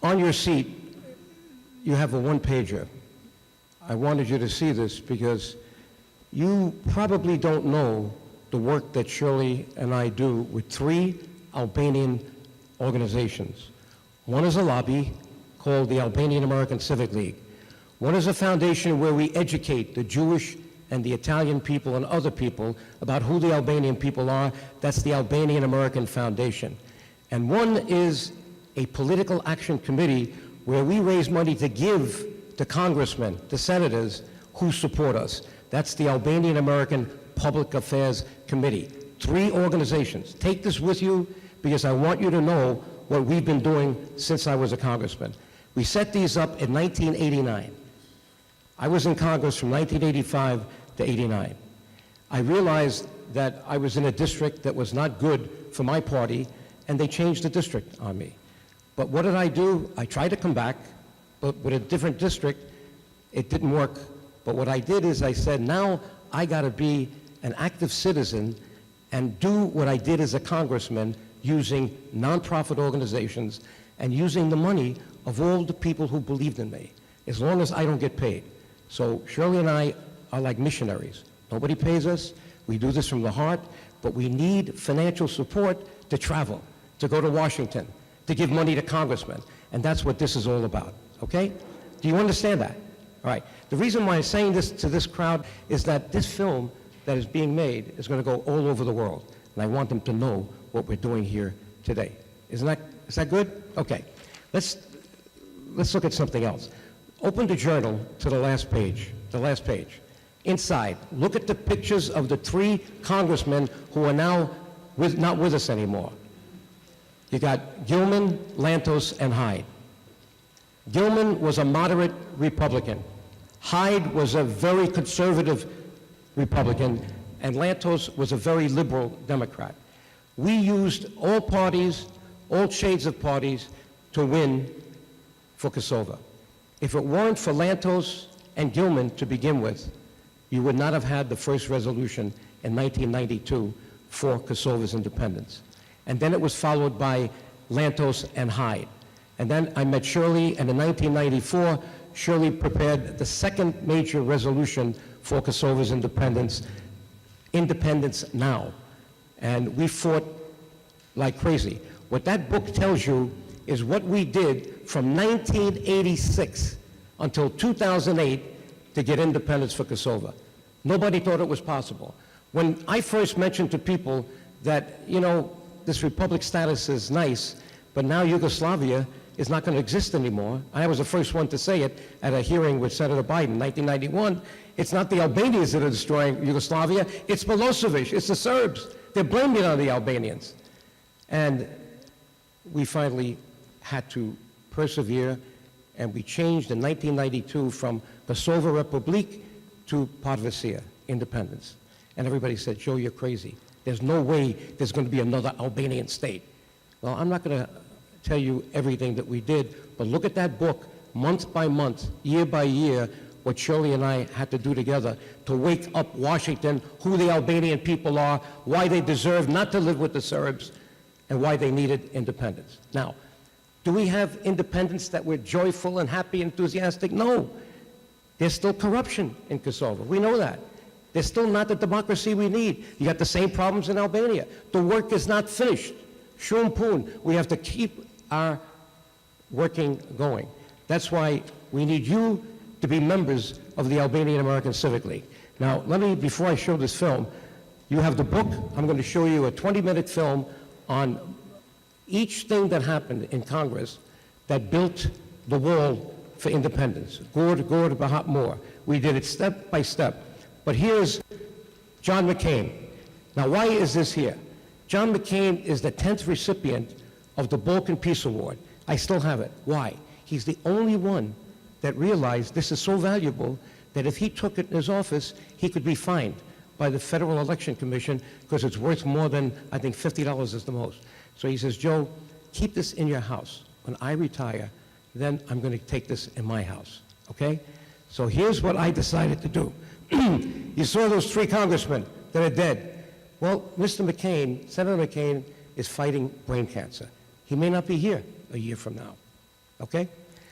On your seat, you have a one-pager. I wanted you to see this because you probably don't know the work that Shirley and I do with 3 Albanian organizations. One is a lobby called the Albanian American Civic League. One is a foundation where we educate the Jewish and the Italian people and other people about who the Albanian people are. That's the Albanian American Foundation. And one is a political action committee where we raise money to give to congressmen, to senators who support us. That's the Albanian American Public Affairs Committee. 3 organizations. Take this with you because I want you to know what we've been doing since I was a congressman. We set these up in 1989. I was in Congress from 1985 to 89. I realized that I was in a district that was not good for my party, and they changed the district on me. But what did I do? I tried to come back, but with a different district, it didn't work. But what I did is I said, now I gotta be an active citizen and do what I did as a congressman using nonprofit organizations and using the money of all the people who believed in me, as long as I don't get paid. So Shirley and I are like missionaries. Nobody pays us. We do this from the heart, but we need financial support to travel, to go to Washington, to give money to congressmen. And that's what this is all about, okay? Do you understand that? All right. The reason why I'm saying this to this crowd is that this film that is being made is going to go all over the world. And I want them to know what we're doing here today. Is that good? Okay. Let's look at something else. Open the journal to the last page. Inside, look at the pictures of the 3 congressmen who are now not with us anymore. You got Gilman, Lantos, and Hyde. Gilman was a moderate Republican. Hyde was a very conservative Republican, and Lantos was a very liberal Democrat. We used all parties, all shades of parties, to win for Kosova. If it weren't for Lantos and Gilman to begin with, you would not have had the first resolution in 1992 for Kosova's independence. And then it was followed by Lantos and Hyde. And then I met Shirley, and in 1994, Shirley prepared the second major resolution for Kosova's independence, Independence Now. And we fought like crazy. What that book tells you is what we did from 1986 until 2008 to get independence for Kosova. Nobody thought it was possible. When I first mentioned to people that, you know, this republic status is nice, but now Yugoslavia is not going to exist anymore. I was the first one to say it at a hearing with Senator Biden in 1991. It's not the Albanians that are destroying Yugoslavia, it's Milosevic, it's the Serbs. They're blaming it on the Albanians. And we finally had to persevere, and we changed in 1992 from Kosova Republic to Podvesia, independence. And everybody said, Joe, you're crazy. There's no way there's going to be another Albanian state. Well, I'm not going to tell you everything that we did, but look at that book, month by month, year by year, what Shirley and I had to do together to wake up Washington, who the Albanian people are, why they deserve not to live with the Serbs, and why they needed independence. Now, do we have independence that we're joyful and happy, enthusiastic? No. There's still corruption in Kosovo. We know that. There's still not the democracy we need. You got the same problems in Albania. The work is not finished. Shum pun. We have to keep our working going. That's why we need you to be members of the Albanian American Civic League. Now, let me, before I show this film, you have the book. I'm going to show you a 20-minute film on each thing that happened in Congress that built the wall for independence. Gord, Bahat, more. We did it step by step. But here's John McCain. Now, why is this here? John McCain is the 10th recipient of the Balkan Peace Award. I still have it. Why? He's the only one that realized this is so valuable that if he took it in his office, he could be fined by the Federal Election Commission because it's worth more than, I think, $50 is the most. So he says, Joe, keep this in your house. When I retire, then I'm going to take this in my house, okay? So here's what I decided to do. You saw those 3 congressmen that are dead. Well, Mr. McCain, Senator McCain, is fighting brain cancer. He may not be here a year from now. okay?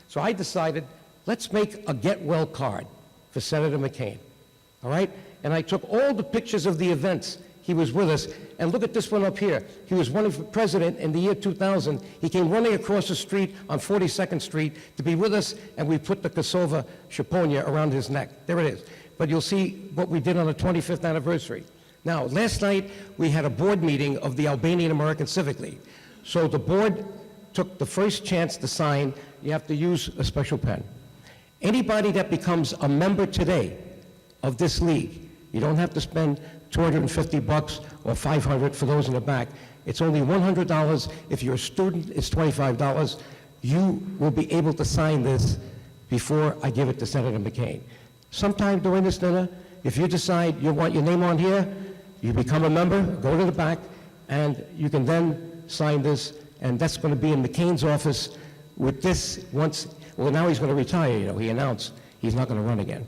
So I decided, let's make a get well card for Senator McCain, all right? And I took all the pictures of the events he was with us, and look at this one up here. He was running for president in the year 2000. He came running across the street on 42nd Street to be with us, and we put the Kosova Shaponia around his neck. There it is. But you'll see what we did on the 25th anniversary. Now, last night, we had a board meeting of the Albanian American Civic League. So the board took the first chance to sign. You have to use a special pen. Anybody that becomes a member today of this league, you don't have to spend $250 or $500 for those in the back. It's only $100. If you're a student, it's $25. You will be able to sign this before I give it to Senator McCain. Sometime during this dinner, if you decide you want your name on here, you become a member, go to the back, and you can then sign this, and that's going to be in McCain's office with this once. Well, now he's going to retire, you know. He announced he's not going to run again.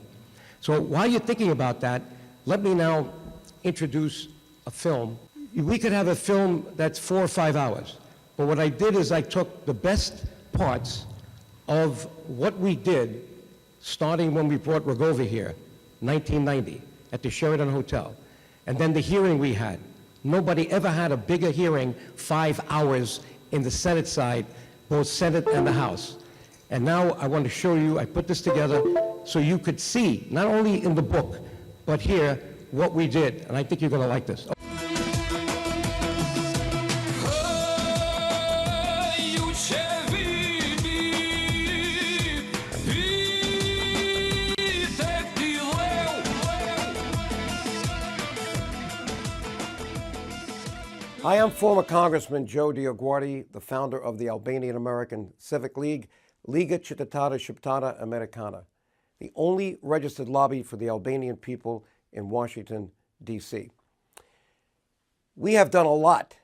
So while you're thinking about that, let me now introduce a film. We could have a film that's 4 or 5 hours, but what I did is I took the best parts of what we did starting when we brought Rugova here, 1990, at the Sheraton Hotel, and then the hearing we had. Nobody ever had a bigger hearing, 5 hours in the Senate side, both Senate and the House. And now I want to show you, I put this together so you could see, not only in the book, but here, what we did. And I think you're going to like this. Hi, I'm former Congressman Joe DioGuardi, the founder of the Albanian American Civic League, Liga Cittadina Shqiptare Americana, the only registered lobby for the Albanian people in Washington, D.C. We have done a lot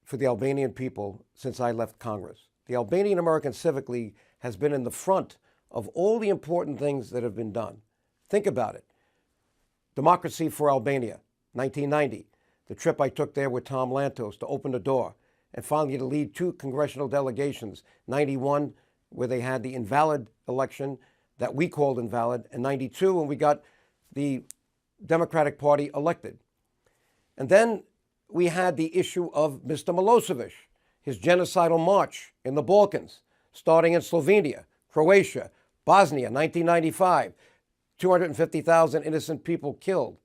for the Albanian people since I left Congress. The Albanian American Civic League has been in the front of all the important things that have been done. Think about it. Democracy for Albania, 1990. The trip I took there with Tom Lantos to open the door, and finally to lead 2 congressional delegations, 91, where they had the invalid election that we called invalid, and 92, when we got the Democratic Party elected. And then we had the issue of Mr. Milosevic, his genocidal march in the Balkans, starting in Slovenia, Croatia, Bosnia, 1995, 250,000 innocent people killed.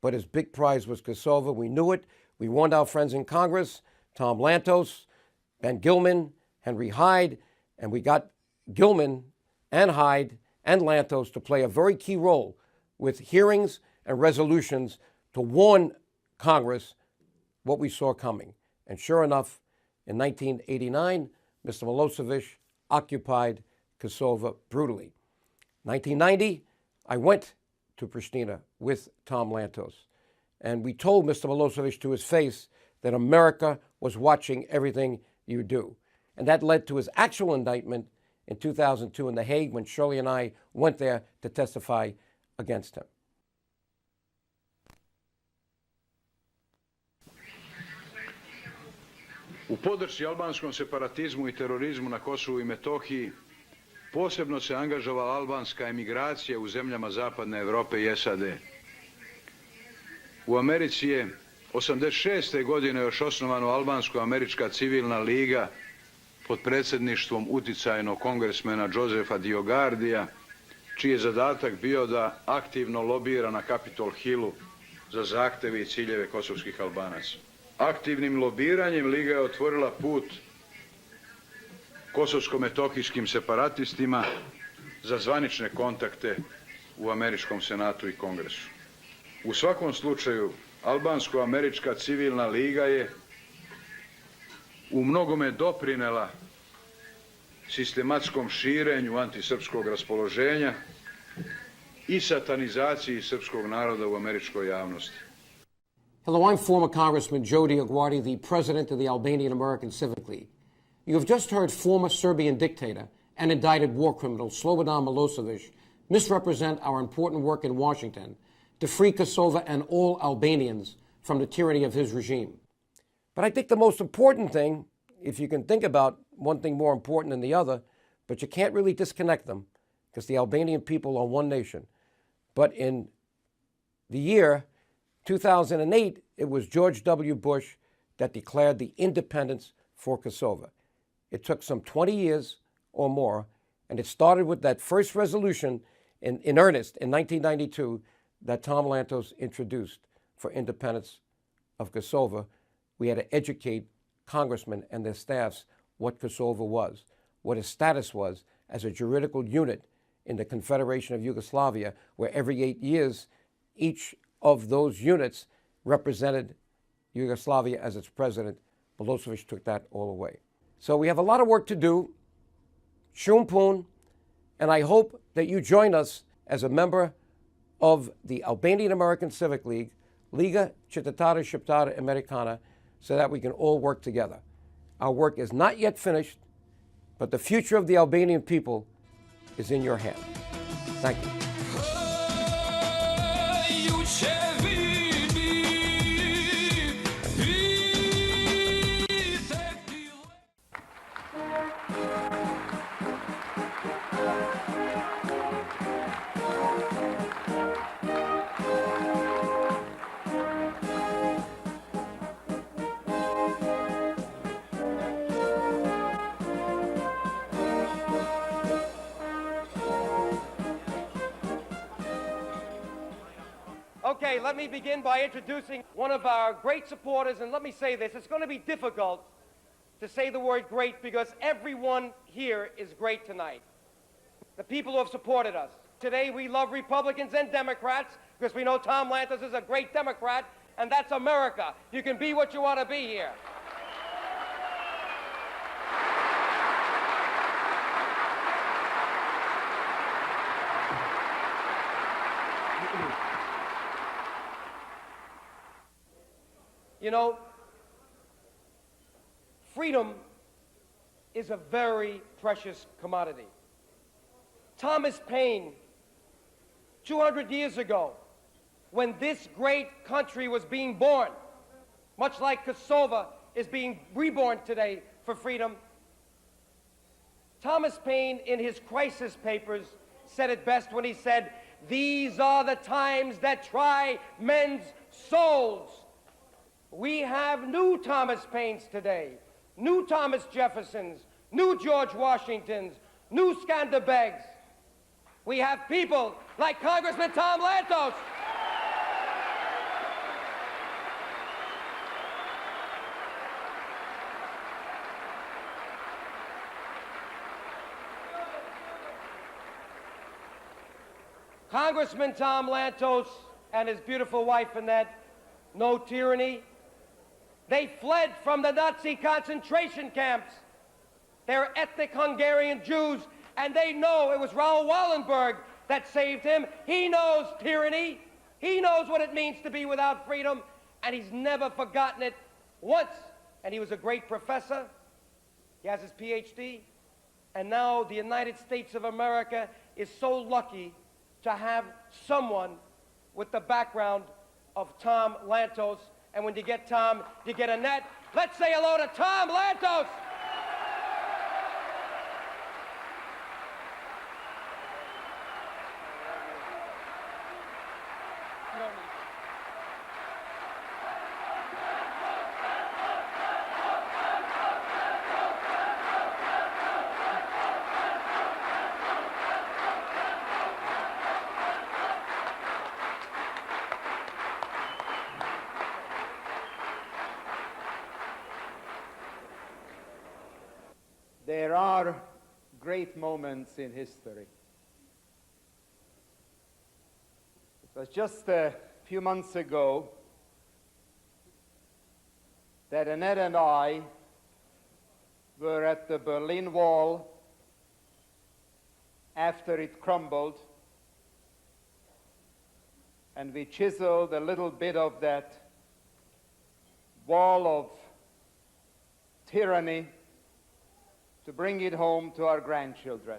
But his big prize was Kosova. We knew it. We warned our friends in Congress, Tom Lantos, Ben Gilman, Henry Hyde, and we got Gilman and Hyde and Lantos to play a very key role with hearings and resolutions to warn Congress what we saw coming. And sure enough, in 1989, Mr. Milosevic occupied Kosova brutally. 1990, I went to Pristina with Tom Lantos, and we told Mr. Milosevic to his face that America was watching everything you do. And that led to his actual indictment in 2002 in The Hague, when Shirley and I went there to testify against him. U podršci albanskom separatizmu i terorizmu na Kosovu i Metohiji posebno se angažovala albanska emigracija u zemljama Zapadne Europe i SAD. U Americi je 86. godine još osnovana Albansko-američka civilna liga pod predsjedništvom uticajnog kongresmena Josefa DioGuardija, čiji je zadatak bio da aktivno lobira na Capitol Hillu za zahteve i ciljeve kosovskih Albanaca. Aktivnim lobiranjem Liga je otvorila put kosovsko-metohijskim separatistima za zvanične kontakte u Američkom senatu i Kongresu. U svakom slučaju, Albansko-američka civilna liga je u mnogome doprinela sistematskom širenju antisrpskog raspoloženja i satanizaciji srpskog naroda u američkoj javnosti. Hello, I'm former Congressman Joe DioGuardi, the president of the Albanian American Civic League. You have just heard former Serbian dictator and indicted war criminal Slobodan Milosevic misrepresent our important work in Washington to free Kosova and all Albanians from the tyranny of his regime. But I think the most important thing, if you can think about one thing more important than the other, but you can't really disconnect them because the Albanian people are one nation. But in the year 2008, it was George W. Bush that declared the independence for Kosova. It took some 20 years or more, and it started with that first resolution in earnest in 1992 that Tom Lantos introduced for independence of Kosova. We had to educate congressmen and their staffs what Kosova was, what its status was as a juridical unit in the Confederation of Yugoslavia, where every 8 years, each of those units represented Yugoslavia as its president. Milosevic took that all away. So we have a lot of work to do. Shumpun, and I hope that you join us as a member of the Albanian American Civic League, Liga Qytetare Shqiptare Americana, so that we can all work together. Our work is not yet finished, but the future of the Albanian people is in your hands. Thank you. Okay, let me begin by introducing one of our great supporters, and let me say this, it's going to be difficult to say the word great because everyone here is great tonight. The people who have supported us. Today we love Republicans and Democrats because we know Tom Lantos is a great Democrat, and that's America. You can be what you want to be here. You know, freedom is a very precious commodity. Thomas Paine, 200 years ago, when this great country was being born, much like Kosova is being reborn today for freedom, Thomas Paine, in his crisis papers, said it best when he said, "These are the times that try men's souls." We have new Thomas Paines today, new Thomas Jeffersons, new George Washingtons, new Skanderbegs. We have people like Congressman Tom Lantos. Congressman Tom Lantos and his beautiful wife Annette, no tyranny. They fled from the Nazi concentration camps. They're ethnic Hungarian Jews, and they know it was Raoul Wallenberg that saved him. He knows tyranny. He knows what it means to be without freedom, and he's never forgotten it once. And he was a great professor. He has his PhD. And now the United States of America is so lucky to have someone with the background of Tom Lantos. And when you get Tom, you get Annette. Let's say hello to Tom Lantos. There are great moments in history. It was just a few months ago that Annette and I were at the Berlin Wall after it crumbled, and we chiseled a little bit of that wall of tyranny to bring it home to our grandchildren.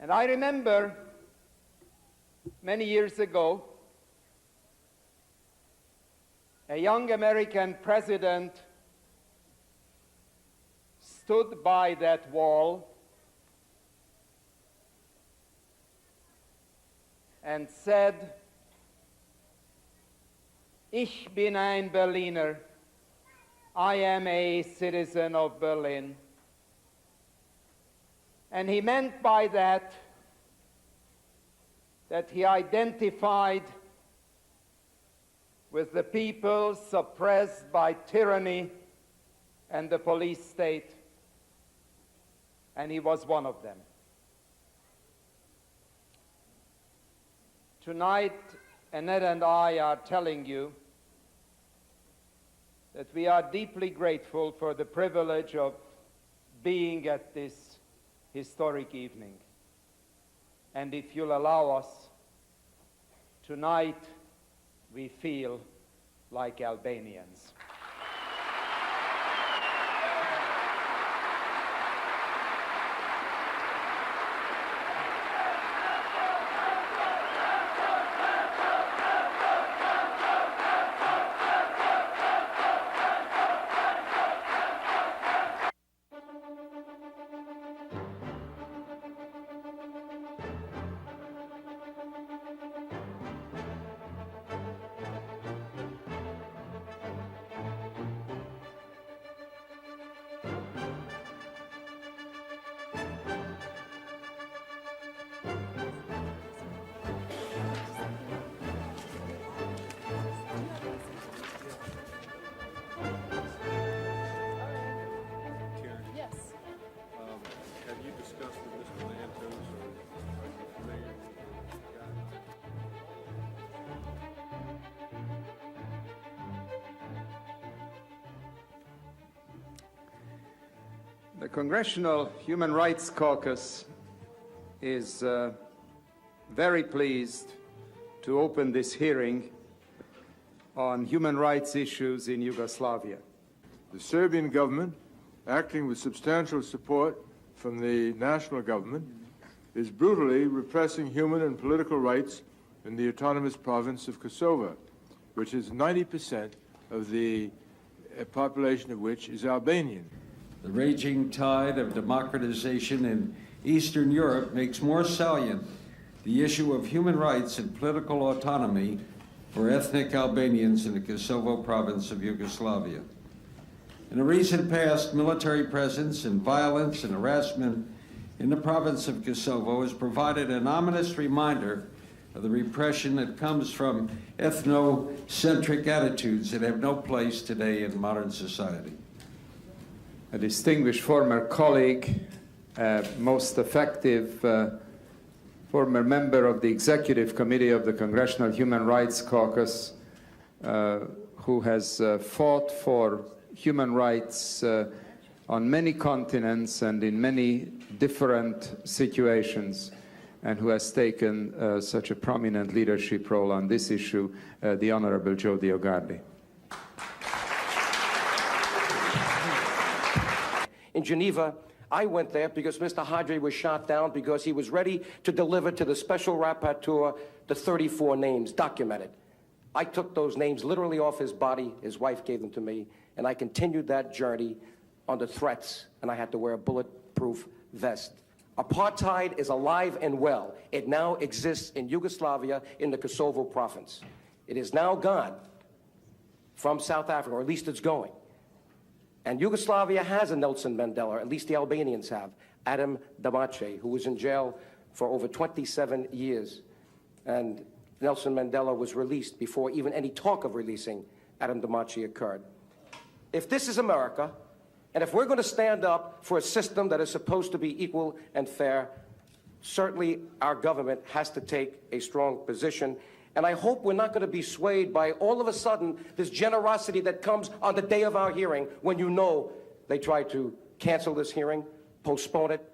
And I remember many years ago, a young American president stood by that wall and said, "Ich bin ein Berliner. I am a citizen of Berlin." And he meant by that he identified with the people suppressed by tyranny and the police state, and he was one of them. Tonight, Annette and I are telling you that we are deeply grateful for the privilege of being at this historic evening. And if you'll allow us, tonight we feel like Albanians. Have you discussed with Mr. Lantos, or are you familiar with this guy? The Congressional Human Rights Caucus is very pleased to open this hearing on human rights issues in Yugoslavia. The Serbian government, acting with substantial support from the national government, is brutally repressing human and political rights in the autonomous province of Kosova, which is 90% of the population of which is Albanian. The raging tide of democratization in Eastern Europe makes more salient the issue of human rights and political autonomy for ethnic Albanians in the Kosovo province of Yugoslavia. In the recent past, military presence and violence and harassment in the province of Kosovo has provided an ominous reminder of the repression that comes from ethnocentric attitudes that have no place today in modern society. A distinguished former colleague, most effective former member of the Executive Committee of the Congressional Human Rights Caucus, who has fought for human rights on many continents and in many different situations, and who has taken such a prominent leadership role on this issue, the Honorable Joe DioGuardi. In Geneva, I went there because Mr. Hadri was shot down because he was ready to deliver to the special rapporteur the 34 names documented. I took those names literally off his body. His wife gave them to me, and I continued that journey under threats, and I had to wear a bulletproof vest. Apartheid is alive and well. It now exists in Yugoslavia in the Kosovo province. It is now gone from South Africa, or at least it's going. And Yugoslavia has a Nelson Mandela, at least the Albanians have, Adam Damace, who was in jail for over 27 years. And Nelson Mandela was released before even any talk of releasing Adam Damace occurred. If this is America, and if we're going to stand up for a system that is supposed to be equal and fair, certainly our government has to take a strong position. And I hope we're not going to be swayed by all of a sudden this generosity that comes on the day of our hearing when you know they try to cancel this hearing, postpone it,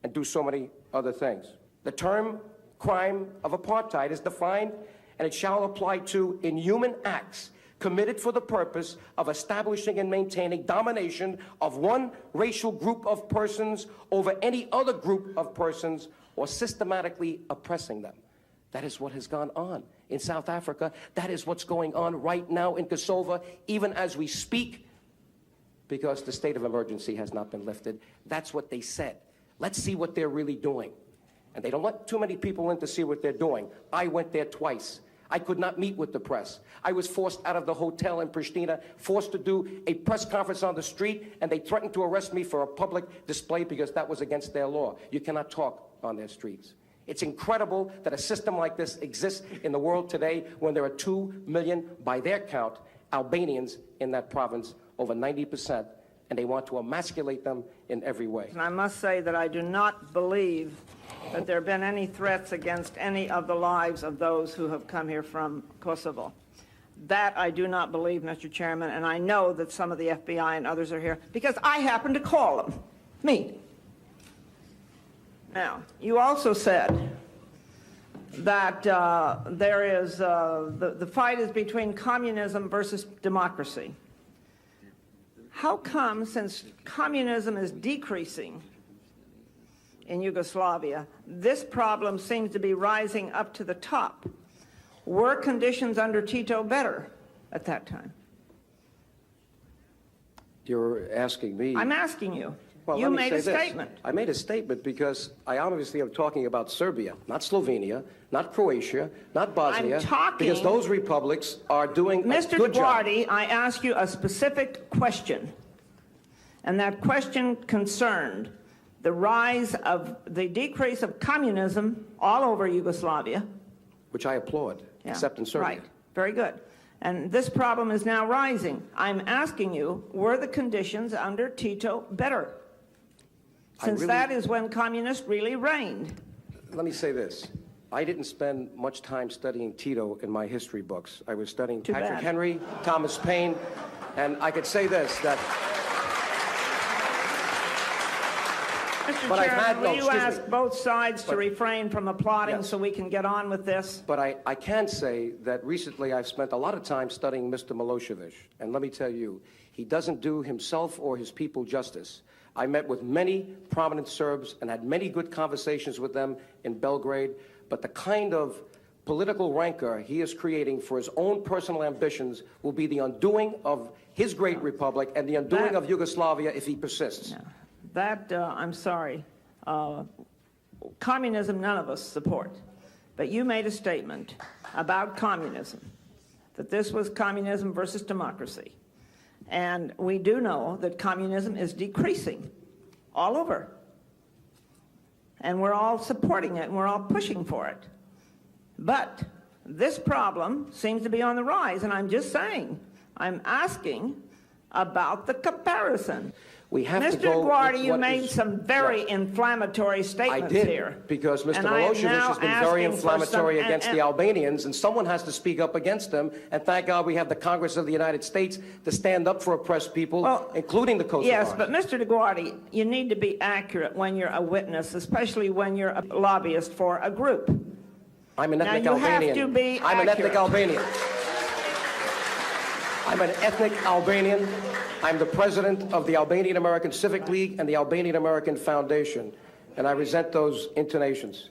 and do so many other things. The term crime of apartheid is defined, and it shall apply to inhuman acts committed for the purpose of establishing and maintaining domination of one racial group of persons over any other group of persons, or systematically oppressing them. That is what has gone on in South Africa. That is what's going on right now in Kosovo, even as we speak, because the state of emergency has not been lifted. That's what they said. Let's see what they're really doing. and they don't let too many people in to see what they're doing. I went there twice. I could not meet with the press. I was forced out of the hotel in Pristina, forced to do a press conference on the street, and they threatened to arrest me for a public display because that was against their law. You cannot talk on their streets. It's incredible that a system like this exists in the world today when there are 2 million, by their count, Albanians in that province, over 90%, and they want to emasculate them in every way. And I must say that I do not believe that there have been any threats against any of the lives of those who have come here from Kosovo. That I do not believe, Mr. Chairman, and I know that some of the FBI and others are here because I happened to call them. Me. Now, you also said that there is, the fight is between communism versus democracy. How come, since communism is decreasing in Yugoslavia, this problem seems to be rising up to the top? Were conditions under Tito better at that time? You're asking me? I'm asking you. Well, you let me made say a this. statement. I made a statement because I obviously am talking about Serbia, not Slovenia, not Croatia, not Bosnia. I'm talking... Because those republics are doing a good job. Mr. DioGuardi, I ask you a specific question, and that question concerned the rise of the decrease of communism all over Yugoslavia. Which I applaud, except in Serbia. Right, very good. And this problem is now rising. I'm asking you, were the conditions under Tito better? Since that is when communists really reigned. Let me say this. I didn't spend much time studying Tito in my history books. I was studying Patrick Henry, Thomas Paine, and I could say this, that... Mr. Chairman, will you ask both sides to refrain from applauding so we can get on with this? But I can say that recently I've spent a lot of time studying Mr. Milosevic, and let me tell you, he doesn't do himself or his people justice. I met with many prominent Serbs and had many good conversations with them in Belgrade, but the kind of political rancor he is creating for his own personal ambitions will be the undoing of his great republic and the undoing of Yugoslavia if he persists. No. That, I'm sorry, communism none of us support. But you made a statement about communism, that this was communism versus democracy. And we do know that communism is decreasing all over. And we're all supporting it, and we're all pushing for it. But this problem seems to be on the rise, and I'm just saying, I'm asking about the comparison. We have to Mr. go DioGuardi, you what made is some very right. inflammatory statements here. here. I did, because Mr. And I am Milosevic now has been very asking for inflammatory some- against the Albanians, and someone has to speak up against them. And thank God we have the Congress of the United States to stand up for oppressed people, including the Kosovars. Yes, but Mr. DioGuardi, you need to be accurate when you're a witness, especially when you're a lobbyist for a group. I'm an ethnic now, you Albanian. have to be I'm an ethnic accurate. Albanian. I'm an ethnic Albanian. I'm the president of the Albanian American Civic League and the Albanian American Foundation, and I resent those intonations.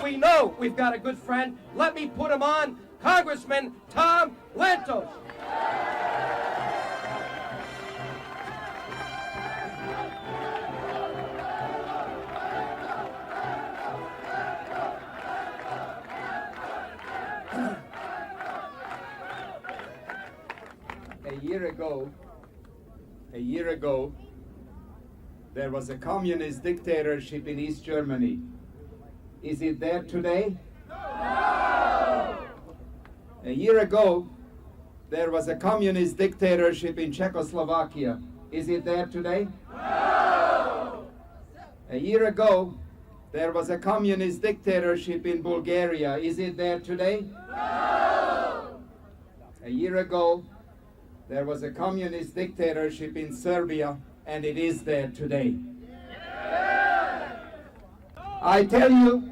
We know we've got a good friend. Let me put him on, Congressman Tom Lantos. A year ago, there was a communist dictatorship in East Germany. Is it there today? No! A year ago, there was a communist dictatorship in Czechoslovakia. Is it there today? No! A year ago, there was a communist dictatorship in Bulgaria. Is it there today? No! A year ago, there was a communist dictatorship in Serbia, and it is there today. I tell you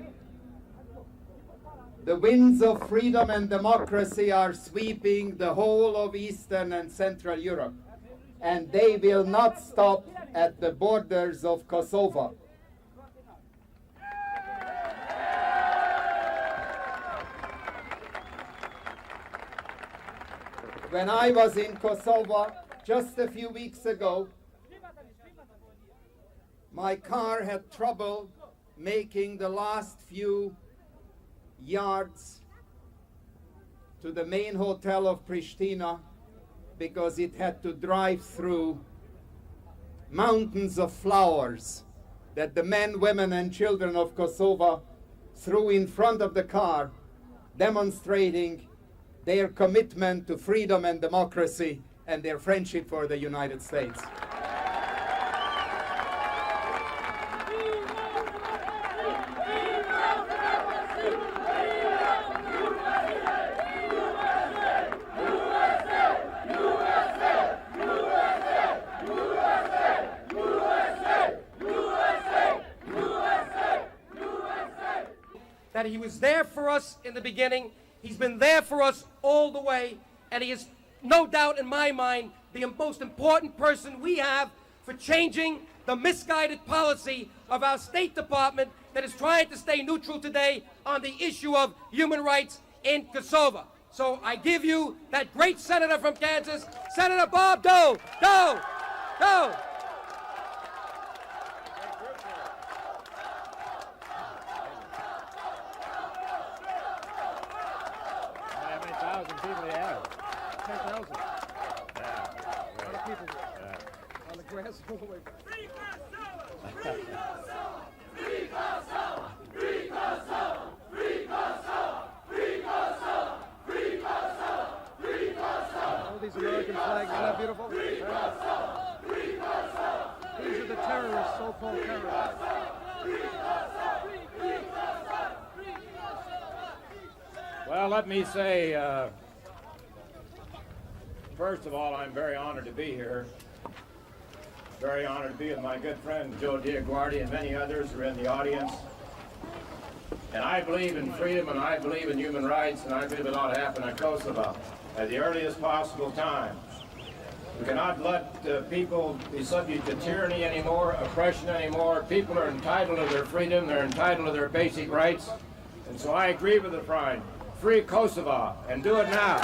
The winds of freedom and democracy are sweeping the whole of Eastern and Central Europe, and they will not stop at the borders of Kosovo. When I was in Kosovo just a few weeks ago, my car had trouble making the last few yards to the main hotel of Pristina because it had to drive through mountains of flowers that the men, women, and children of Kosovo threw in front of the car, demonstrating their commitment to freedom and democracy and their friendship for the United States. That he was there for us in the beginning, he's been there for us all the way, and he is no doubt in my mind the most important person we have for changing the misguided policy of our State Department that is trying to stay neutral today on the issue of human rights in Kosova. So I give you that great senator from Kansas, Senator Bob Dole. Dole! Dole! These American flags, isn't that beautiful? These are the terrorists, so-called terrorists. Well, let me say, first of all, I'm very honored to be here. Very honored to be with my good friend Joe DioGuardi and many others who are in the audience. And I believe in freedom, and I believe in human rights, and I believe it ought to happen in Kosovo at the earliest possible time. We cannot let people be subject to tyranny anymore, oppression anymore. People are entitled to their freedom, they're entitled to their basic rights. And so I agree with the Prime. Free Kosovo, and do it now.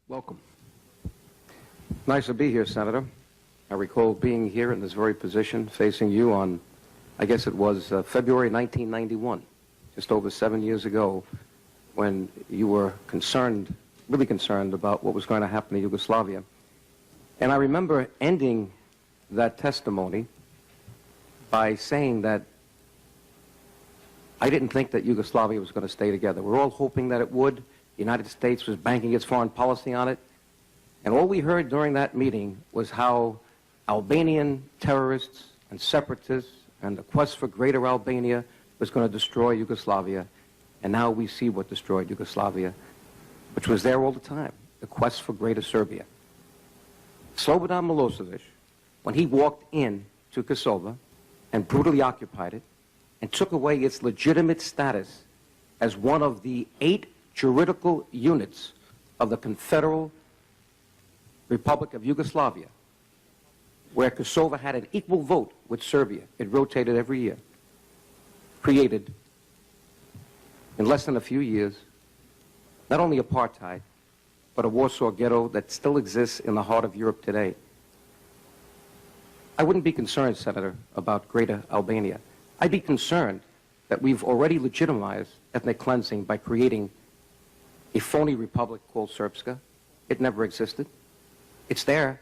Welcome. Nice to be here, Senator. I recall being here in this very position, facing you on, I guess it was February 1991, just over 7 years ago, when you were concerned, really concerned about what was going to happen in Yugoslavia. And I remember ending that testimony by saying that I didn't think that Yugoslavia was going to stay together. We're all hoping that it would. The United States was banking its foreign policy on it. And all we heard during that meeting was how Albanian terrorists and separatists and the quest for greater Albania was going to destroy Yugoslavia. And now we see what destroyed Yugoslavia, which was there all the time, the quest for greater Serbia. Slobodan Milosevic, when he walked in to Kosovo and brutally occupied it and took away its legitimate status as one of the 8 juridical units of the Confederal Republic of Yugoslavia, where Kosovo had an equal vote with Serbia. It rotated every year. Created, in less than a few years, not only apartheid, but a Warsaw Ghetto that still exists in the heart of Europe today. I wouldn't be concerned, Senator, about Greater Albania. I'd be concerned that we've already legitimized ethnic cleansing by creating a phony republic called Srpska. It never existed. It's there.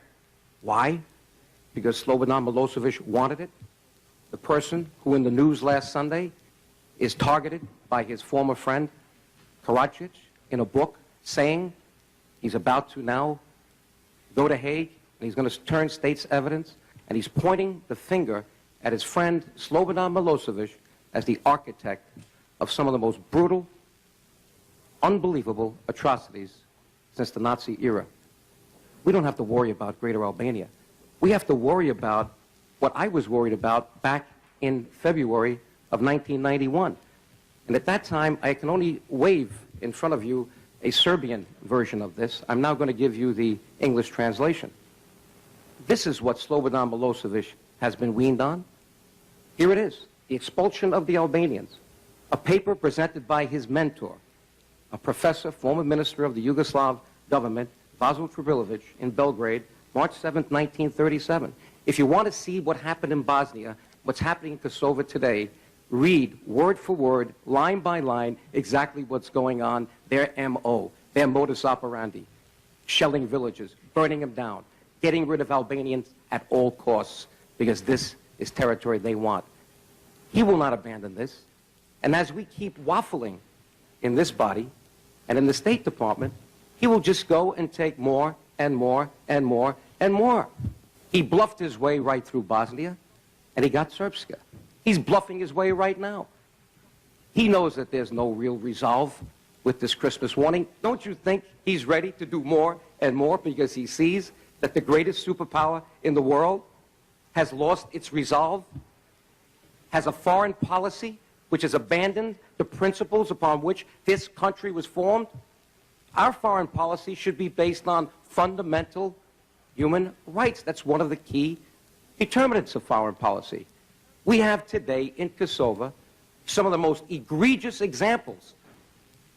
Why? Because Slobodan Milosevic wanted it. The person who in the news last Sunday is targeted by his former friend, Karadzic, in a book saying he's about to now go to Hague and he's going to turn state's evidence, and he's pointing the finger at his friend Slobodan Milosevic as the architect of some of the most brutal, unbelievable atrocities since the Nazi era. We don't have to worry about Greater Albania. We have to worry about what I was worried about back in February of 1991. And at that time, I can only wave in front of you a Serbian version of this. I'm now going to give you the English translation. This is what Slobodan Milosevic has been weaned on. Here it is, The Expulsion of the Albanians, a paper presented by his mentor, a professor, former minister of the Yugoslav government, Vasil Tribilovic, in Belgrade, March 7, 1937. If you want to see what happened in Bosnia, what's happening in Kosova today, read word for word, line by line, exactly what's going on, their MO, their modus operandi. Shelling villages, burning them down, getting rid of Albanians at all costs, because this is territory they want. He will not abandon this. And as we keep waffling in this body and in the State Department, he will just go and take more and more and more and more. He bluffed his way right through Bosnia, and he got Srpska. He's bluffing his way right now. He knows that there's no real resolve with this Christmas warning. Don't you think he's ready to do more and more because he sees that the greatest superpower in the world has lost its resolve, has a foreign policy which has abandoned the principles upon which this country was formed? Our foreign policy should be based on fundamental human rights. That's one of the key determinants of foreign policy. We have today in Kosova some of the most egregious examples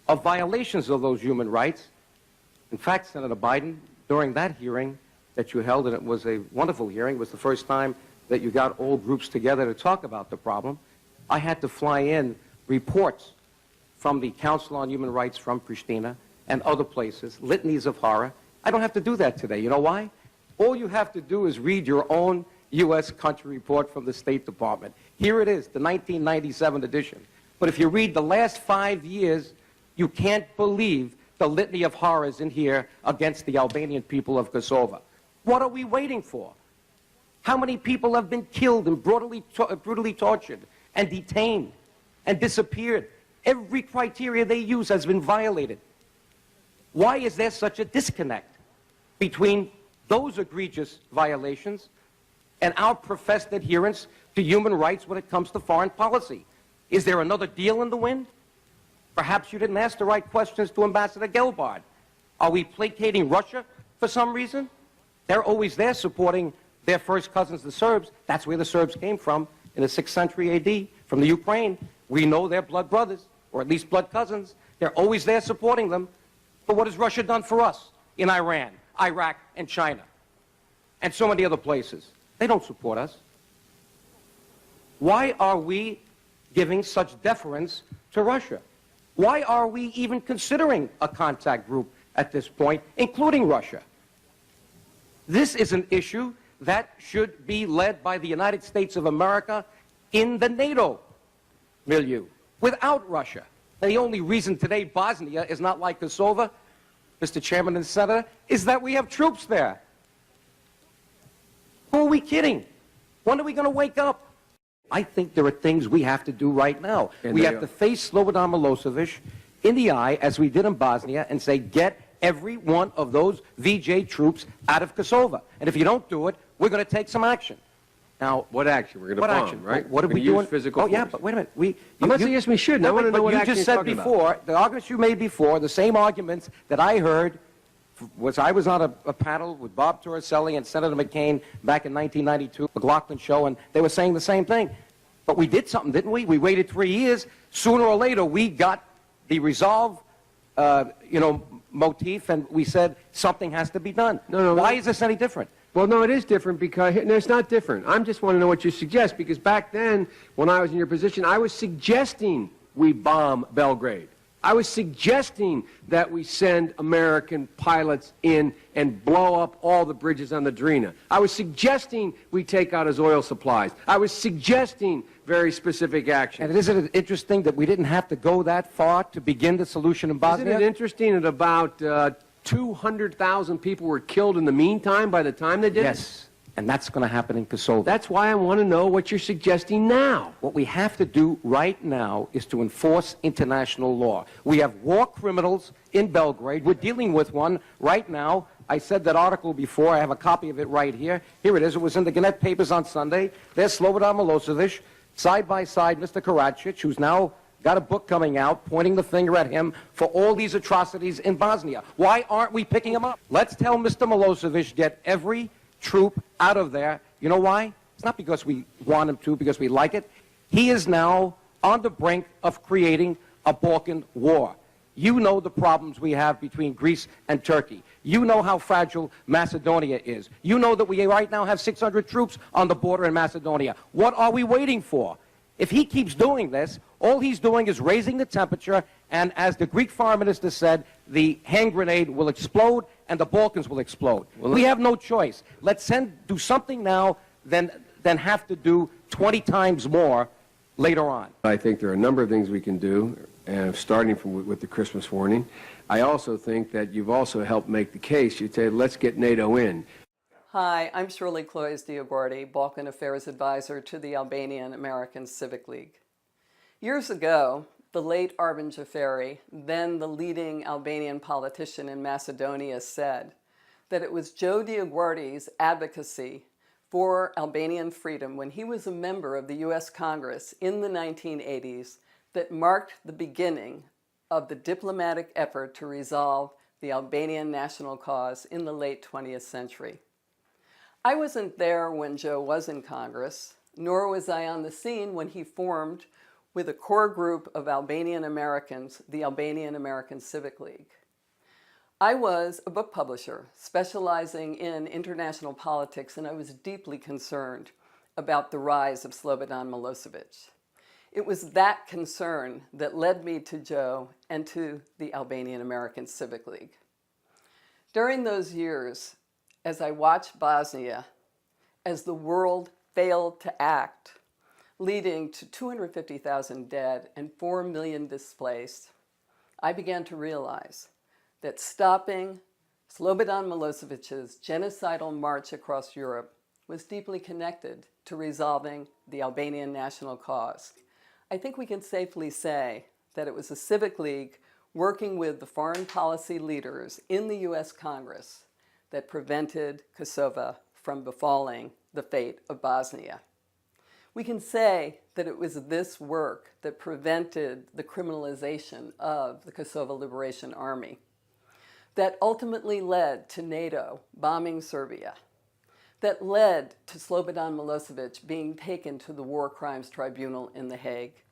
of violations of those human rights. In fact, Senator Biden, during that hearing that you held, and it was a wonderful hearing, it was the first time that you got all groups together to talk about the problem, I had to fly in reports from the Council on Human Rights from Pristina and other places, litanies of horror. I don't have to do that today. You know why? All you have to do is read your own U.S. country report from the State Department. Here it is, the 1997 edition. But if you read the last 5 years, you can't believe the litany of horrors in here against the Albanian people of Kosova. What are we waiting for? How many people have been killed and brutally tortured and detained and disappeared? Every criteria they use has been violated. Why is there such a disconnect between those egregious violations and our professed adherence to human rights when it comes to foreign policy? Is there another deal in the wind? Perhaps you didn't ask the right questions to Ambassador Gelbard. Are we placating Russia for some reason? They're always there supporting their first cousins, the Serbs. That's where the Serbs came from in the 6th century AD, from the Ukraine. We know they're blood brothers, or at least blood cousins. They're always there supporting them. But what has Russia done for us in Iran, Iraq, and China, and so many other places? They don't support us. Why are we giving such deference to Russia? Why are we even considering a contact group at this point, including Russia? This is an issue that should be led by the United States of America in the NATO milieu, without Russia. The only reason today Bosnia is not like Kosova, Mr. Chairman and Senator, is that we have troops there. Who are we kidding? When are we going to wake up? I think there are things we have to do right now. We have to face Slobodan Milosevic in the eye, as we did in Bosnia, and say, get every one of those VJ troops out of Kosova. And if you don't do it, we're going to take some action. Now, what action? We're going to bomb, action? right? What are we doing? Physical force. Yeah, but wait a minute. I'm not saying yes, we shouldn't. I want to know what action you just said before, the arguments you made before, the same arguments that I heard was I was on a panel with Bob Torricelli and Senator McCain back in 1992, McLaughlin show, and they were saying the same thing. But we did something, didn't we? We waited 3 years. Sooner or later, we got the resolve, motif, and we said something has to be done. No. Why is this any different? Well, no, it is different because, no, it's not different. I just want to know what you suggest, because back then, when I was in your position, I was suggesting we bomb Belgrade. I was suggesting that we send American pilots in and blow up all the bridges on the Drina. I was suggesting we take out his oil supplies. I was suggesting very specific action. And isn't it interesting that we didn't have to go that far to begin the solution in Bosnia? Isn't it interesting at about 200,000 people were killed in the meantime by the time they did it? Yes, and that's going to happen in Kosova. That's why I want to know what you're suggesting now. What we have to do right now is to enforce international law. We have war criminals in Belgrade. We're dealing with one right now. I said that article before. I have a copy of it right here. Here it is. It was in the Gannett papers on Sunday. There's Slobodan Milosevic, side by side Mr. Karadzic, who's now got a book coming out pointing the finger at him for all these atrocities in Bosnia. Why aren't we picking him up? Let's tell Mr. Milosevic, get every troop out of there. You know why? It's not because we want him to, because we like it. He is now on the brink of creating a Balkan war. You know the problems we have between Greece and Turkey. You know how fragile Macedonia is. You know that we right now have 600 troops on the border in Macedonia. What are we waiting for? If he keeps doing this, all he's doing is raising the temperature, and as the Greek foreign minister said, the hand grenade will explode and the Balkans will explode. Well, we have no choice. Let's do something now than have to do 20 times more later on. I think there are a number of things we can do, starting with the Christmas warning. I also think that you've also helped make the case. You say, let's get NATO in. Hi, I'm Shirley Cloyes DioGuardi, Balkan Affairs Advisor to the Albanian American Civic League. Years ago, the late Arben Jafari, then the leading Albanian politician in Macedonia, said that it was Joe DioGuardi's advocacy for Albanian freedom when he was a member of the U.S. Congress in the 1980s that marked the beginning of the diplomatic effort to resolve the Albanian national cause in the late 20th century. I wasn't there when Joe was in Congress, nor was I on the scene when he formed with a core group of Albanian Americans, the Albanian American Civic League. I was a book publisher specializing in international politics, and I was deeply concerned about the rise of Slobodan Milosevic. It was that concern that led me to Joe and to the Albanian American Civic League. During those years, as I watched Bosnia, as the world failed to act, leading to 250,000 dead and 4 million displaced, I began to realize that stopping Slobodan Milosevic's genocidal march across Europe was deeply connected to resolving the Albanian national cause. I think we can safely say that it was the Civic League working with the foreign policy leaders in the U.S. Congress that prevented Kosova from befalling the fate of Bosnia. We can say that it was this work that prevented the criminalization of the Kosovo Liberation Army, that ultimately led to NATO bombing Serbia, that led to Slobodan Milosevic being taken to the War Crimes Tribunal in The Hague,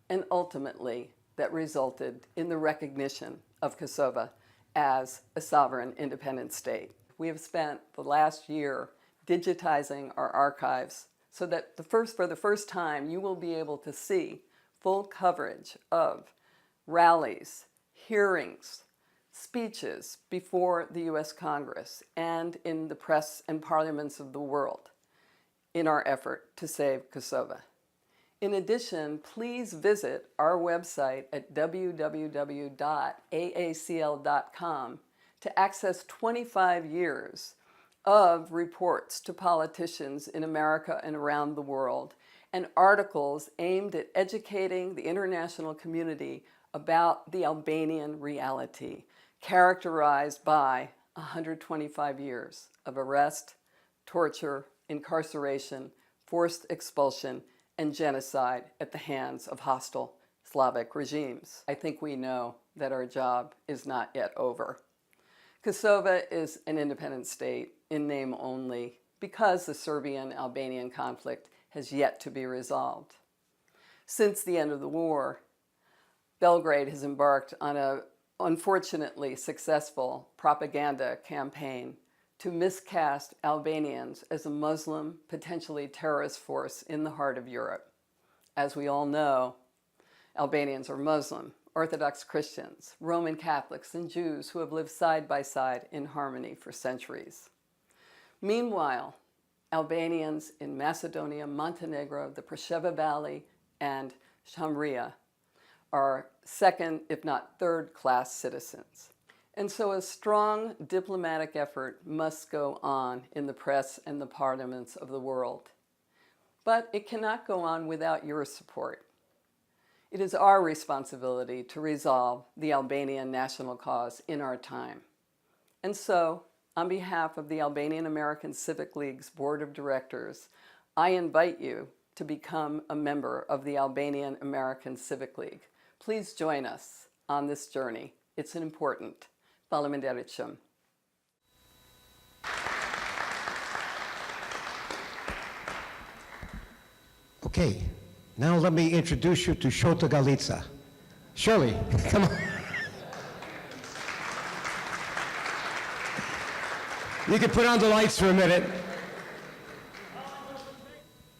and ultimately that resulted in the recognition of Kosovo as a sovereign independent state. We have spent the last year digitizing our archives so that for the first time you will be able to see full coverage of rallies, hearings, speeches before the U.S. Congress and in the press and parliaments of the world in our effort to save Kosovo. In addition, please visit our website at www.aacl.com to access 25 years of reports to politicians in America and around the world, and articles aimed at educating the international community about the Albanian reality, characterized by 125 years of arrest, torture, incarceration, forced expulsion, and genocide at the hands of hostile Slavic regimes. I think we know that our job is not yet over. Kosovo is an independent state in name only because the Serbian-Albanian conflict has yet to be resolved. Since the end of the war, Belgrade has embarked on an unfortunately successful propaganda campaign to miscast Albanians as a Muslim, potentially terrorist force in the heart of Europe. As we all know, Albanians are Muslim, Orthodox Christians, Roman Catholics, and Jews who have lived side by side in harmony for centuries. Meanwhile, Albanians in Macedonia, Montenegro, the Preševa Valley, and Shamria are second, if not third-class citizens. And so a strong diplomatic effort must go on in the press and the parliaments of the world. But it cannot go on without your support. It is our responsibility to resolve the Albanian national cause in our time. And so, on behalf of the Albanian American Civic League's Board of Directors, I invite you to become a member of the Albanian American Civic League. Please join us on this journey. It's important. Faleminderit shumë. Okay, now let me introduce you to Shota Galica. Shirley, come on. You can put on the lights for a minute.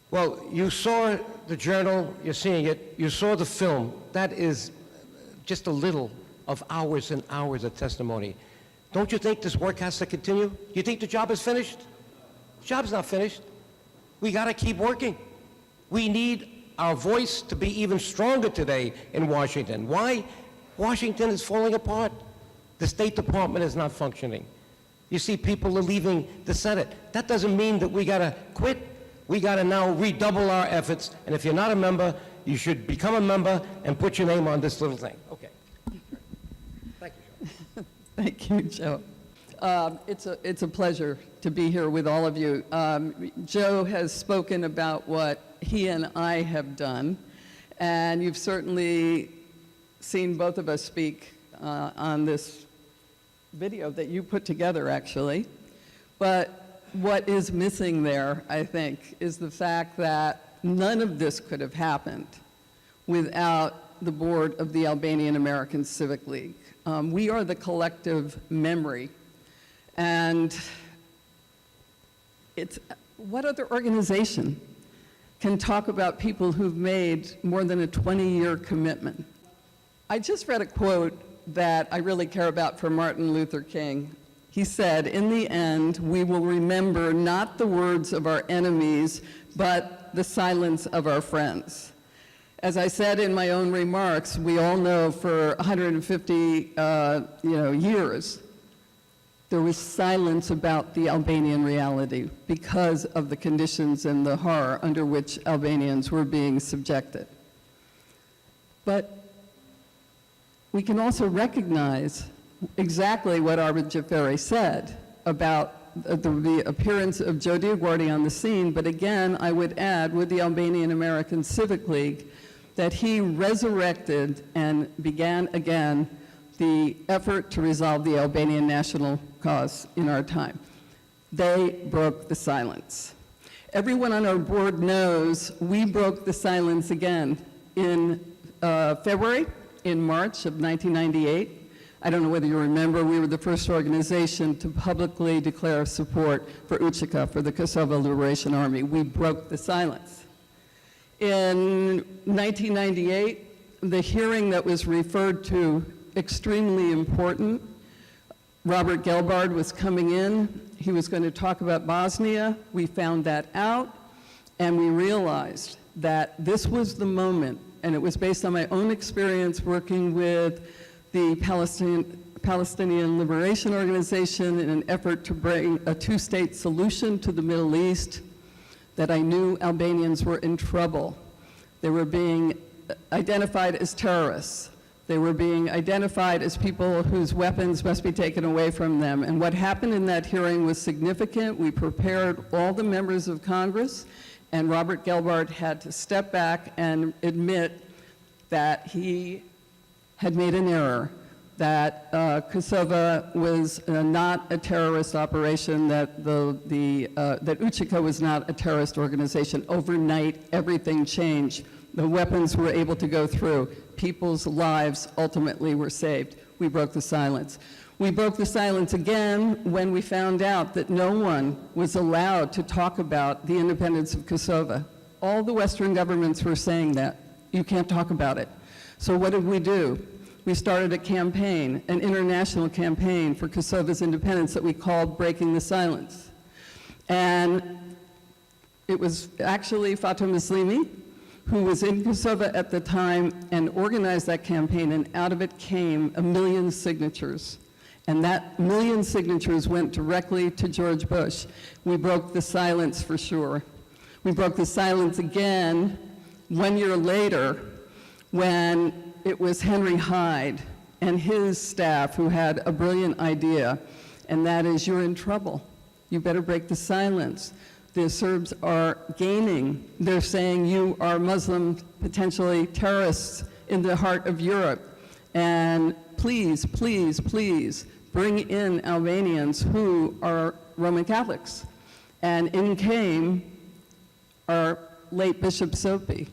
Well, you saw the journal, you're seeing it, you saw the film. That is just a little of hours and hours of testimony. Don't you think this work has to continue? Do you think the job is finished? The job's not finished. We got to keep working. We need our voice to be even stronger today in Washington. Why? Washington is falling apart. The State Department is not functioning. You see, people are leaving the Senate. That doesn't mean that we got to quit. We got to now redouble our efforts. And if you're not a member, you should become a member and put your name on this little thing. Okay. Thank you, Joe. Thank you, Joe. It's a pleasure to be here with all of you. Joe has spoken about what he and I have done, and you've certainly seen both of us speak on this video that you put together, actually. But what is missing there, I think, is the fact that none of this could have happened without the board of the Albanian American Civic League. We are the collective memory, and what other organization can talk about people who've made more than a 20-year commitment? I just read a quote that I really care about from Martin Luther King. He said, "In the end, we will remember not the words of our enemies, but the silence of our friends." As I said in my own remarks, we all know for 150 years, there was silence about the Albanian reality because of the conditions and the horror under which Albanians were being subjected. But we can also recognize exactly what Arvid Jafari said about the appearance of Joe DioGuardi on the scene, but again, I would add, with the Albanian American Civic League, that he resurrected and began again the effort to resolve the Albanian national cause in our time. They broke the silence. Everyone on our board knows we broke the silence again in February, in March of 1998. I don't know whether you remember, we were the first organization to publicly declare support for UÇK, for the Kosovo Liberation Army. We broke the silence. In 1998, the hearing that was referred to, extremely important, Robert Gelbard was coming in. He was going to talk about Bosnia. We found that out, and we realized that this was the moment, and it was based on my own experience working with the Palestinian Liberation Organization in an effort to bring a two-state solution to the Middle East, that I knew Albanians were in trouble. They were being identified as terrorists. They were being identified as people whose weapons must be taken away from them. And what happened in that hearing was significant. We prepared all the members of Congress, and Robert Gelbard had to step back and admit that he had made an error, that Kosova was not a terrorist operation, that that UÇK was not a terrorist organization. Overnight, everything changed. The weapons were able to go through. People's lives ultimately were saved. We broke the silence. We broke the silence again when we found out that no one was allowed to talk about the independence of Kosova. All the Western governments were saying that. You can't talk about it. So what did we do? We started a campaign, an international campaign for Kosovo's independence that we called Breaking the Silence. And it was actually Fatih Muslimi, who was in Kosovo at the time and organized that campaign, and out of it came 1 million signatures. And that million signatures went directly to George Bush. We broke the silence for sure. We broke the silence again 1 year later when it was Henry Hyde and his staff who had a brilliant idea, and that is, you're in trouble. You better break the silence. The Serbs are gaining. They're saying you are Muslim, potentially terrorists in the heart of Europe. And please, please, please bring in Albanians who are Roman Catholics. And in came our late Bishop Soapy.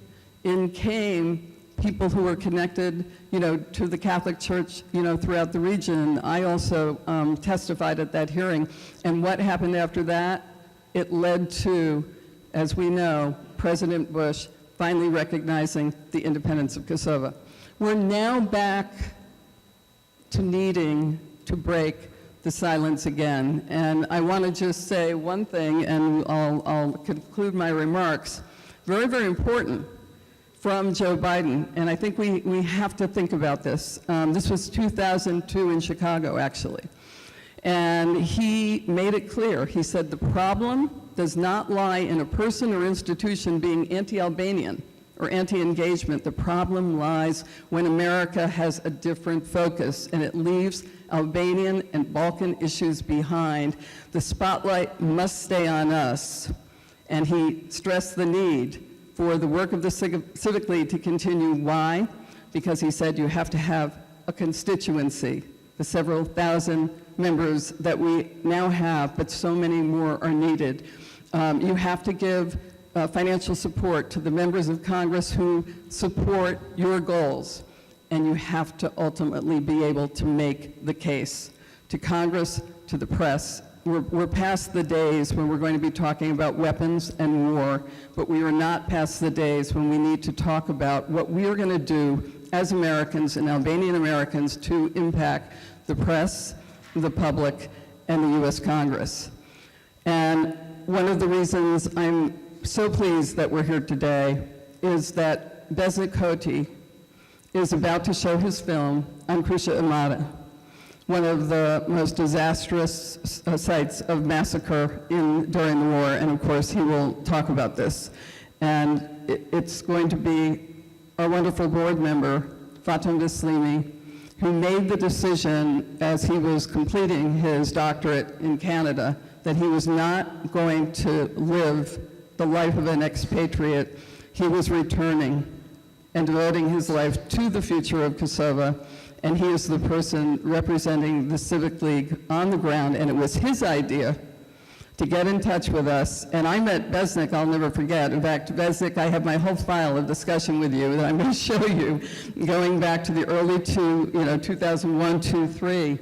In came people who were connected, to the Catholic Church, throughout the region. I also testified at that hearing. And what happened after that? It led to, as we know, President Bush finally recognizing the independence of Kosova. We're now back to needing to break the silence again. And I want to just say one thing, and I'll conclude my remarks. Very, very important from Joe Biden, and I think we have to think about this. This was 2002 in Chicago, actually. And he made it clear. He said the problem does not lie in a person or institution being anti-Albanian or anti-engagement. The problem lies when America has a different focus and it leaves Albanian and Balkan issues behind. The spotlight must stay on us. And he stressed the need for the work of the Civic League to continue. Why? Because he said you have to have a constituency, the several thousand members that we now have, but so many more are needed. You have to give financial support to the members of Congress who support your goals, and you have to ultimately be able to make the case to Congress, to the press. We're past the days when we're going to be talking about weapons and war, but we are not past the days when we need to talk about what we are going to do as Americans and Albanian Americans to impact the press, the public, and the U.S. Congress. And one of the reasons I'm so pleased that we're here today is that Vestnik is about to show his film on Krusha Imada, one of the most disastrous sites of massacre during the war, and of course he will talk about this. And it's going to be our wonderful board member, Fatem Deslimi, who made the decision as he was completing his doctorate in Canada that he was not going to live the life of an expatriate. He was returning and devoting his life to the future of Kosova. And he is the person representing the Civic League on the ground, and it was his idea to get in touch with us. And I met Vestnik, I'll never forget. In fact, Vestnik, I have my whole file of discussion with you that I'm going to show you, going back to the early 2001, 2, 3.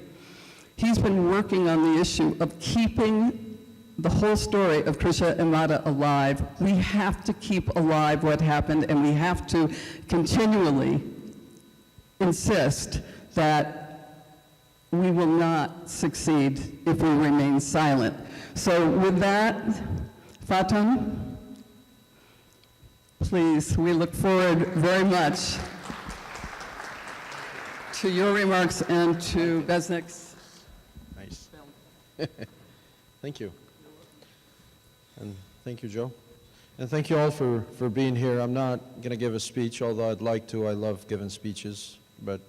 He's been working on the issue of keeping the whole story of Krusha Imada alive. We have to keep alive what happened, and we have to continually insist that we will not succeed if we remain silent. So with that, Fatem, please, we look forward very much to your remarks and to Vestnik's Nice. Thank you. And thank you, Joe. And thank you all for being here. I'm not going to give a speech, although I'd like to. I love giving speeches, but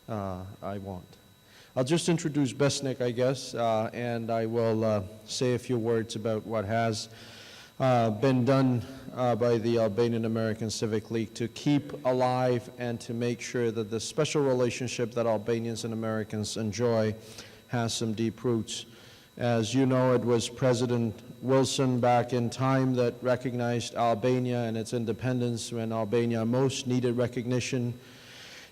I won't. I'll just introduce Vestnik, I guess, and I will say a few words about what has been done by the Albanian American Civic League to keep alive and to make sure that the special relationship that Albanians and Americans enjoy has some deep roots. As you know, it was President Wilson back in time that recognized Albania and its independence when Albania most needed recognition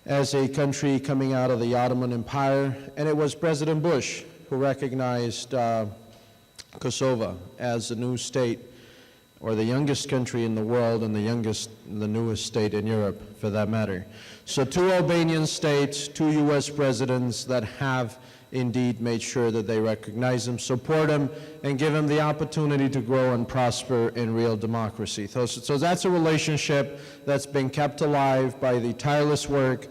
as a country coming out of the Ottoman Empire. And it was President Bush who recognized Kosova as a new state, or the youngest country in the world and the newest state in Europe, for that matter. So 2 Albanian states, 2 U.S. presidents that have indeed made sure that they recognize them, support them, and give them the opportunity to grow and prosper in real democracy. So that's a relationship that's been kept alive by the tireless work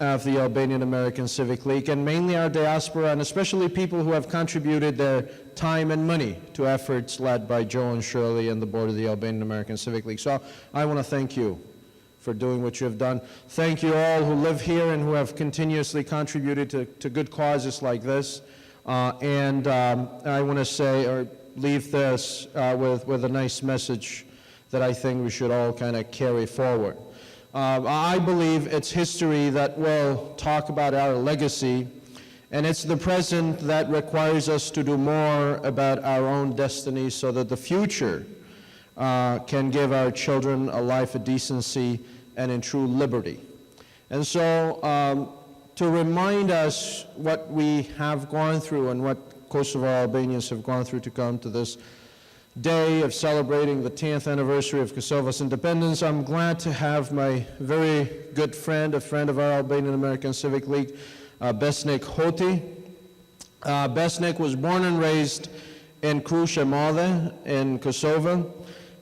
of the Albanian American Civic League, and mainly our diaspora, and especially people who have contributed their time and money to efforts led by Joe and Shirley and the board of the Albanian American Civic League. So I want to thank you for doing what you have done. Thank you all who live here and who have continuously contributed to good causes like this. I want to say, or leave this with a nice message that I think we should all kind of carry forward. I believe it's history that will talk about our legacy, and it's the present that requires us to do more about our own destiny so that the future can give our children a life of decency and in true liberty. And so to remind us what we have gone through and what Kosovo Albanians have gone through to come to this day of celebrating the 10th anniversary of Kosovo's independence, I'm glad to have my very good friend, a friend of our Albanian American Civic League, Vestnik Hoti. Vestnik was born and raised in Krush e Madhe in Kosovo.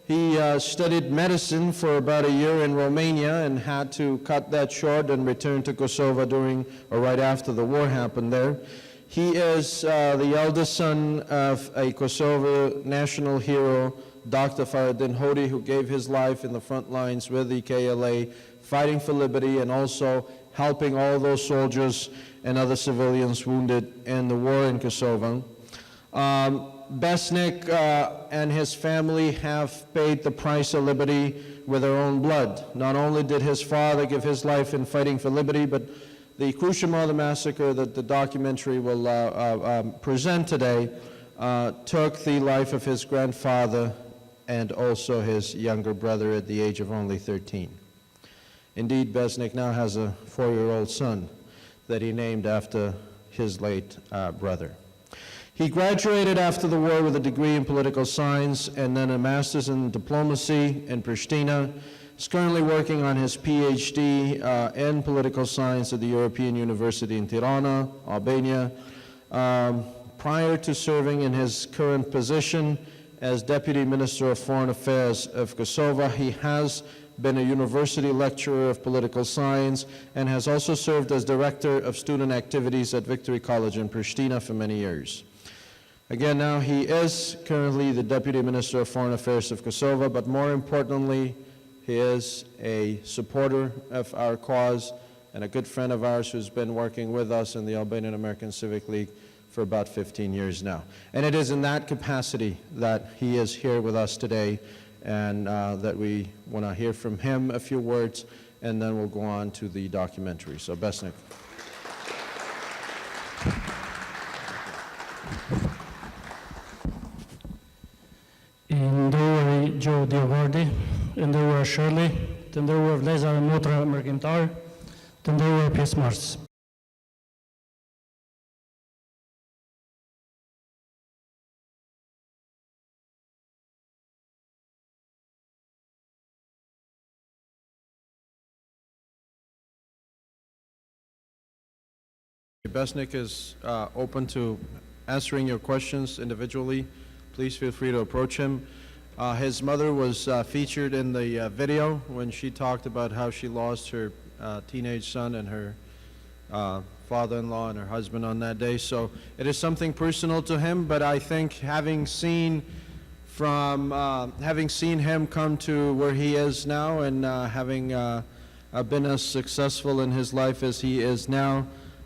He studied medicine for about a year in Romania and had to cut that short and return to Kosovo during or right after the war happened there. He is the eldest son of a Kosovo national hero, Dr. Faradin Hoti, who gave his life in the front lines with the KLA, fighting for liberty and also helping all those soldiers and other civilians wounded in the war in Kosovo. Vestnik and his family have paid the price of liberty with their own blood. Not only did his father give his life in fighting for liberty, but the Krush e Madhe massacre that the documentary will present today took the life of his grandfather and also his younger brother at the age of only 13. Indeed, Vestnik now has a 4-year-old son that he named after his late brother. He graduated after the war with a degree in political science and then a master's in diplomacy in Pristina. He's currently working on his PhD in political science at the European University in Tirana, Albania. Prior to serving in his current position as Deputy Minister of Foreign Affairs of Kosovo, he has been a university lecturer of political science and has also served as Director of Student Activities at Victory College in Pristina for many years. Again, now he is currently the Deputy Minister of Foreign Affairs of Kosovo, but more importantly, he is a supporter of our cause and a good friend of ours who's been working with us in the Albanian American Civic League for about 15 years now. And it is in that capacity that he is here with us today, and that we want to hear from him a few words, and then we'll go on to the documentary. So, Vestnik. Nderuari Joe DioGuardi, nderuar Shirley, të nderuar vëllezër dhe motra mërkimtar, të nderuar pjesëmarrës. Vestnik is open to answering your questions individually. Please feel free to approach him. His mother was featured in the video when she talked about how she lost her teenage son and her father-in-law and her husband on that day. So it is something personal to him, but I think having seen him come to where he is now and having been as successful in his life as he is now,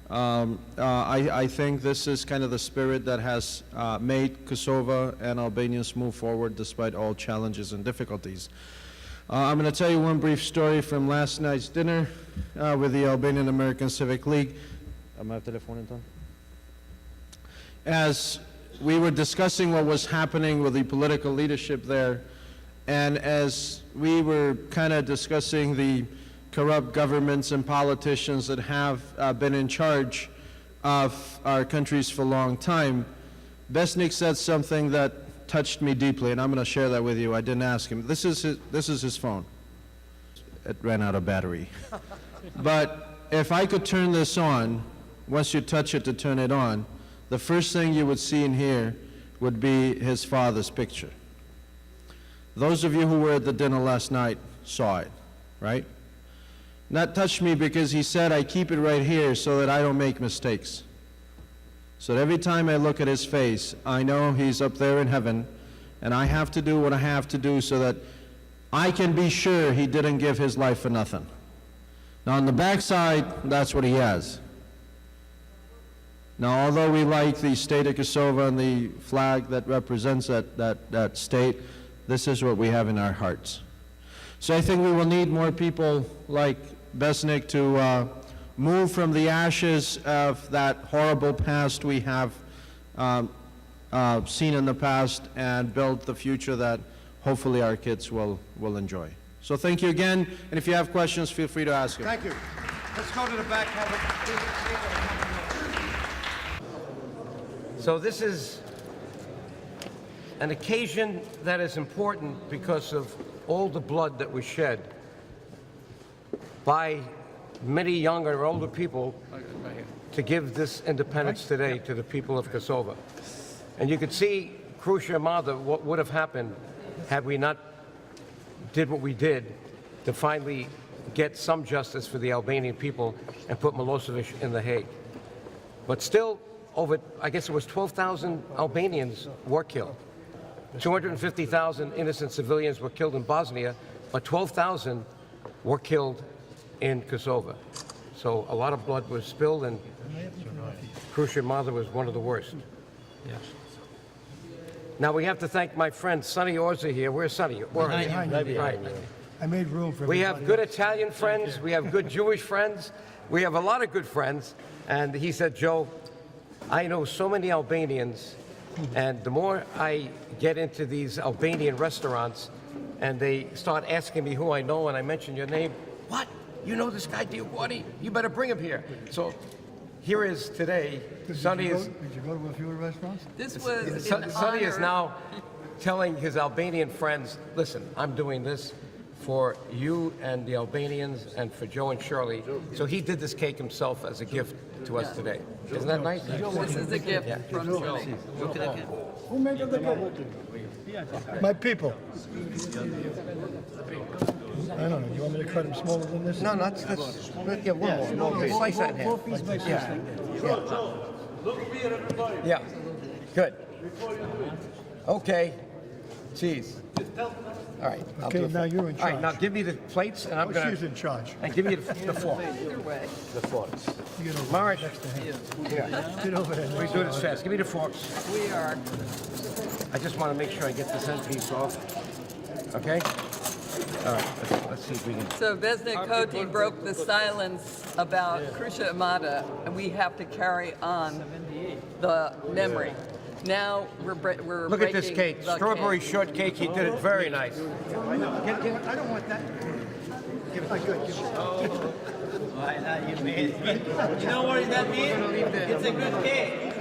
I think this is kind of the spirit that has made Kosovo and Albanians move forward despite all challenges and difficulties. I'm going to tell you one brief story from last night's dinner with the Albanian American Civic League. As we were discussing what was happening with the political leadership there, and as we were kind of discussing the corrupt governments and politicians that have been in charge of our countries for a long time, Vestnik said something that touched me deeply, and I'm going to share that with you. I didn't ask him. This is his phone. It ran out of battery. But if I could turn this on, once you touch it to turn it on, the first thing you would see in here would be his father's picture. Those of you who were at the dinner last night saw it, right? And that touched me because he said, I keep it right here so that I don't make mistakes. So that every time I look at his face, I know he's up there in heaven, and I have to do what I have to do so that I can be sure he didn't give his life for nothing. Now on the backside, that's what he has. Now although we like the state of Kosova and the flag that represents that state, this is what we have in our hearts. So I think we will need more people like Vestnik to move from the ashes of that horrible past we have seen in the past and build the future that hopefully our kids will enjoy. So thank you again, and if you have questions, feel free to ask them. Thank you. Let's go to the back. So this is an occasion that is important because of all the blood that was shed by many younger or older people to give this independence today to the people of Kosova. And you could see, Crucia Mada, what would have happened had we not did what we did to finally get some justice for the Albanian people and put Milosevic in The Hague. But still, over, I guess it was 12,000 Albanians were killed. 250,000 innocent civilians were killed in Bosnia, but 12,000 were killed in Kosova. So a lot of blood was spilled, and Crucia Mada was one of the worst. Yes. Now we have to thank my friend Sonny Orza here. Where's Sonny? Right. I made room for We have good Italian friends. We have good Jewish friends. We have a lot of good friends. And he said, Joe, I know so many Albanians, and the more I get into these Albanian restaurants and they start asking me who I know and I mention your name, what? You know this guy DioGuardi? You better bring him here. So here is today. Sonny is. Did you go to a few restaurants? This was Sonny is now telling his Albanian friends, listen, I'm doing this for you and the Albanians and for Joe and Shirley. So he did this cake himself as a gift to us today. Isn't that nice? This is a gift from Shirley. Who made the gift? My people. I don't know. You want me to cut them smaller than this? No, that's yeah, one more. Slice that in half. Yeah. Good. Okay. Cheese. All right. I'll Okay, do it. now you're in All right, charge. now give me the plates, and I'm going to... She's in charge. And give me the fork. Either way. The forks. You get over Marish. next to him. Yeah. Get over there. We do this fast. Give me the forks. We are. I just want to make sure I get this end piece off. Okay? All right. Let's see if we can... So Vestnik Koti broke the silence about Crucia Mada, and we have to carry on the memory. We're Look at this breaking cake. the Strawberry cake. shortcake. He did it very nice. I don't want that. Give it. Good. Give it. You know what that means? It's a good cake.